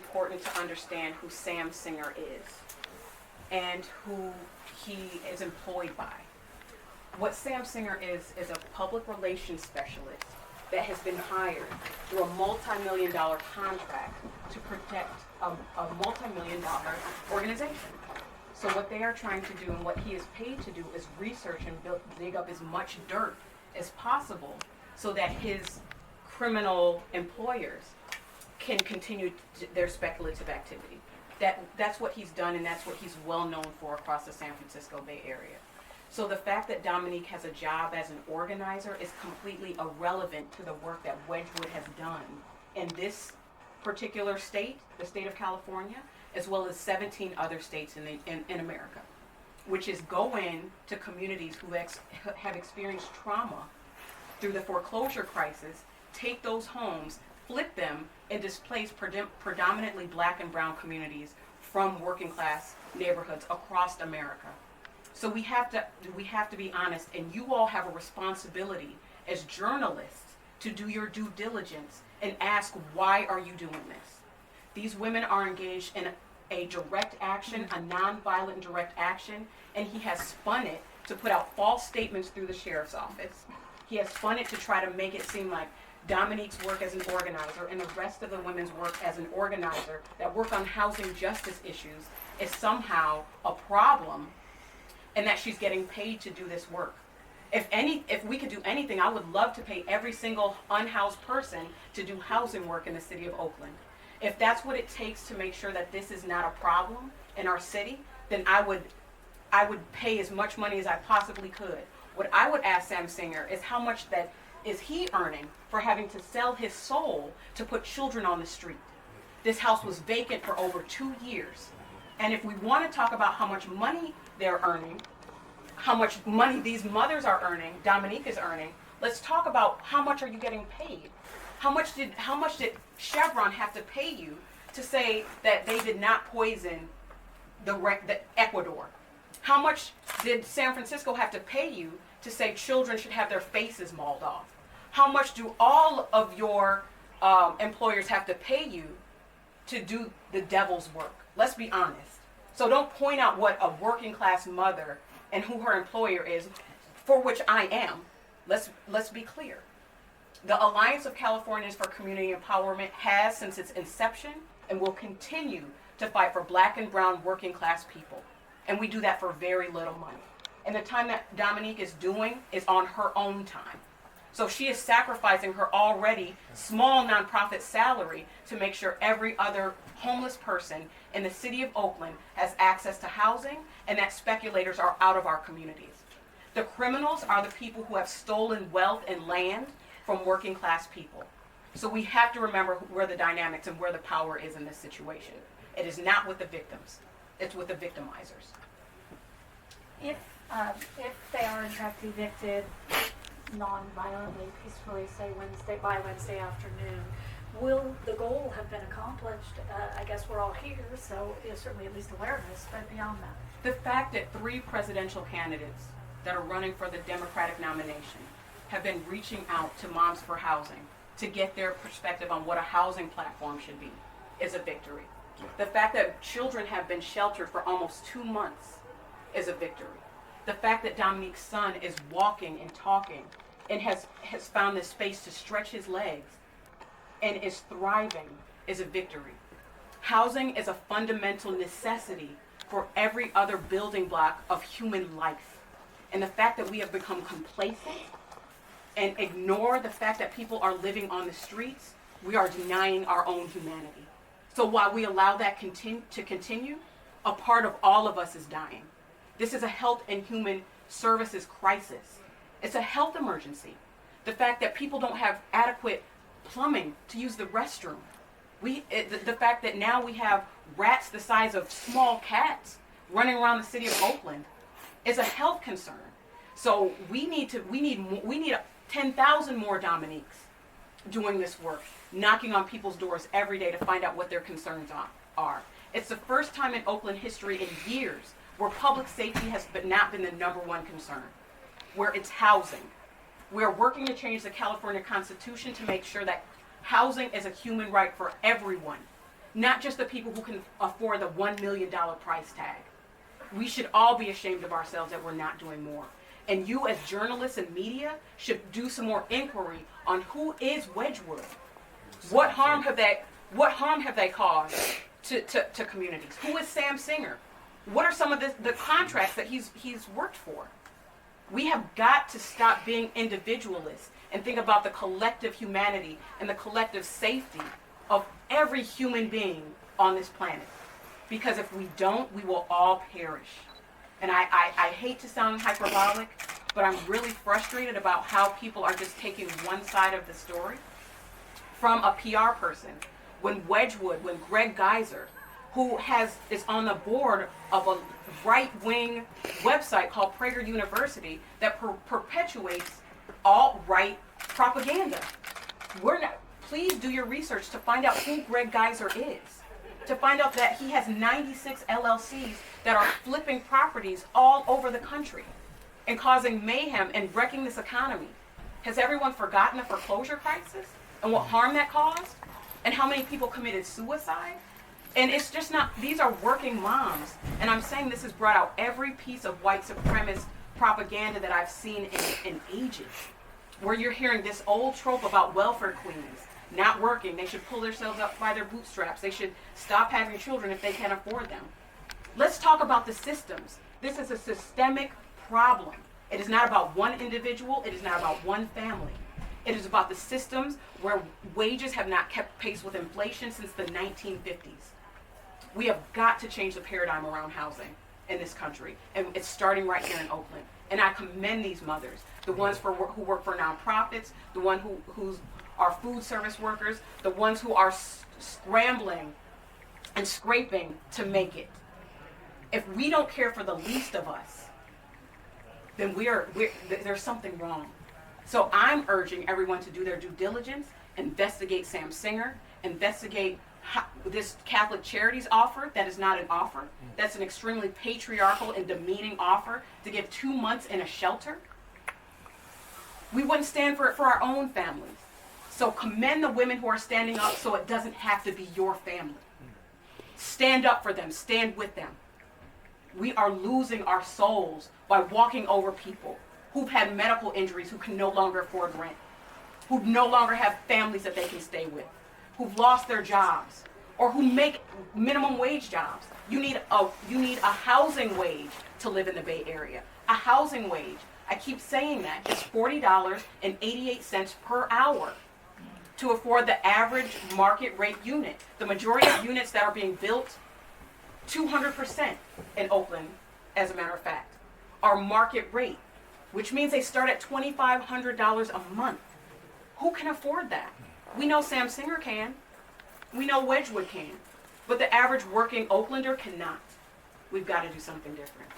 important to understand who Sam Singer is and who he is employed by. What Sam Singer is a public relations specialist that has been hired through a multi-million-dollar contract to protect a multi-million-dollar organization. So what they are trying to do and what he is paid to do is research and dig up as much dirt as possible so that his criminal employers can continue their speculative activity. That's what he's done, and that's what he's well known for across the San Francisco Bay Area. So the fact that Dominique has a job as an organizer is completely irrelevant to the work that Wedgwood has done in this particular state, the state of California, as well as 17 other states in America, which is go in to communities who have experienced trauma through the foreclosure crisis, take those homes, flip them, and displace predominantly black and brown communities from working class neighborhoods across America. So we have to be honest, and you all have a responsibility as journalists to do your due diligence and ask, why are you doing this? These women are engaged in a direct action, a nonviolent direct action, and he has spun it to put out false statements through the sheriff's office. He has spun it to try to make it seem like Dominique's work as an organizer and the rest of the women's work as an organizer that work on housing justice issues is somehow a problem, and that she's getting paid to do this work. If we could do anything, I would love to pay every single unhoused person to do housing work in the city of Oakland. If that's what it takes to make sure that this is not a problem in our city, then I would pay as much money as I possibly could. What I would ask Sam Singer is how much that is he earning for having to sell his soul to put children on the street. This house was vacant for over 2 years. And if we want to talk about how much money they're earning, how much money these mothers are earning, Dominique is earning, let's talk about how much are you getting paid? How much did Chevron have to pay you to say that they did not poison the Ecuador? How much did San Francisco have to pay you to say children should have their faces mauled off? How much do all of your employers have to pay you to do the devil's work? Let's be honest. So don't point out what a working class mother and who her employer is, for which I am. Let's be clear. The Alliance of Californians for Community Empowerment has, since its inception, and will continue to fight for black and brown working class people. And we do that for very little money. And the time that Dominique is doing is on her own time. So she is sacrificing her already small nonprofit salary to make sure every other homeless person in the city of Oakland has access to housing and that speculators are out of our communities. The criminals are the people who have stolen wealth and land from working class people. So we have to remember where the dynamics and where the power is in this situation. It is not with the victims, it's with the victimizers. If they are in fact evicted non-violently, peacefully, say by Wednesday afternoon, will the goal have been accomplished? I guess we're all here, so there's certainly at least awareness, but beyond that. The fact that 3 presidential candidates that are running for the Democratic nomination have been reaching out to Moms for Housing to get their perspective on what a housing platform should be is a victory. The fact that children have been sheltered for almost 2 months is a victory. The fact that Dominique's son is walking and talking and has found this space to stretch his legs and is thriving is a victory. Housing is a fundamental necessity for every other building block of human life. And the fact that we have become complacent and ignore the fact that people are living on the streets, we are denying our own humanity. So while we allow that to continue, a part of all of us is dying. This is a health and human services crisis. It's a health emergency. The fact that people don't have adequate plumbing to use the restroom. The fact that now we have rats the size of small cats running around the city of Oakland is a health concern. So we need 10,000 more Dominiques doing this work, knocking on people's doors every day to find out what their concerns are. It's the first time in Oakland history in years where public safety has not been the number one concern, where it's housing. We're working to change the California Constitution to make sure that housing is a human right for everyone, not just the people who can afford the $1 million price tag. We should all be ashamed of ourselves that we're not doing more. And you as journalists and media should do some more inquiry on who is Wedgwood. What harm have they caused to communities? Who is Sam Singer? What are some of the contracts that he's worked for? We have got to stop being individualists and think about the collective humanity and the collective safety of every human being on this planet. Because if we don't, we will all perish. And I hate to sound hyperbolic, but I'm really frustrated about how people are just taking one side of the story from a PR person. When Greg Geiser, who is on the board of a right-wing website called Prager University that perpetuates alt-right propaganda. Please do your research to find out who Greg Geiser is. To find out that he has 96 LLCs that are flipping properties all over the country and causing mayhem and wrecking this economy. Has everyone forgotten the foreclosure crisis and what harm that caused? And how many people committed suicide? And it's just not, these are working moms. And I'm saying this has brought out every piece of white supremacist propaganda that I've seen in ages. Where you're hearing this old trope about welfare queens not working. They should pull themselves up by their bootstraps. They should stop having children if they can't afford them. Let's talk about the systems. This is a systemic problem. It is not about one individual. It is not about one family. It is about the systems where wages have not kept pace with inflation since the 1950s. We have got to change the paradigm around housing in this country. And it's starting right here in Oakland. And I commend these mothers, the ones who work for nonprofits, the ones who are food service workers, the ones who are scrambling and scraping to make it. If we don't care for the least of us, then there's something wrong. So I'm urging everyone to do their due diligence, investigate Sam Singer, investigate this Catholic Charities offer that is not an offer. That's an extremely patriarchal and demeaning offer to give 2 months in a shelter. We wouldn't stand for it for our own families. So commend the women who are standing up so it doesn't have to be your family. Stand up for them. Stand with them. We are losing our souls by walking over people who've had medical injuries, who can no longer afford rent, who no longer have families that they can stay with, who've lost their jobs, or who make minimum wage jobs. You need a housing wage to live in the Bay Area. A housing wage. I keep saying that. It's $40.88 per hour to afford the average market rate unit. The majority of units that are being built, 200% in Oakland, as a matter of fact, are market rate, which means they start at $2,500 a month. Who can afford that? We know Sam Singer can. We know Wedgwood can. But the average working Oaklander cannot. We've got to do something different.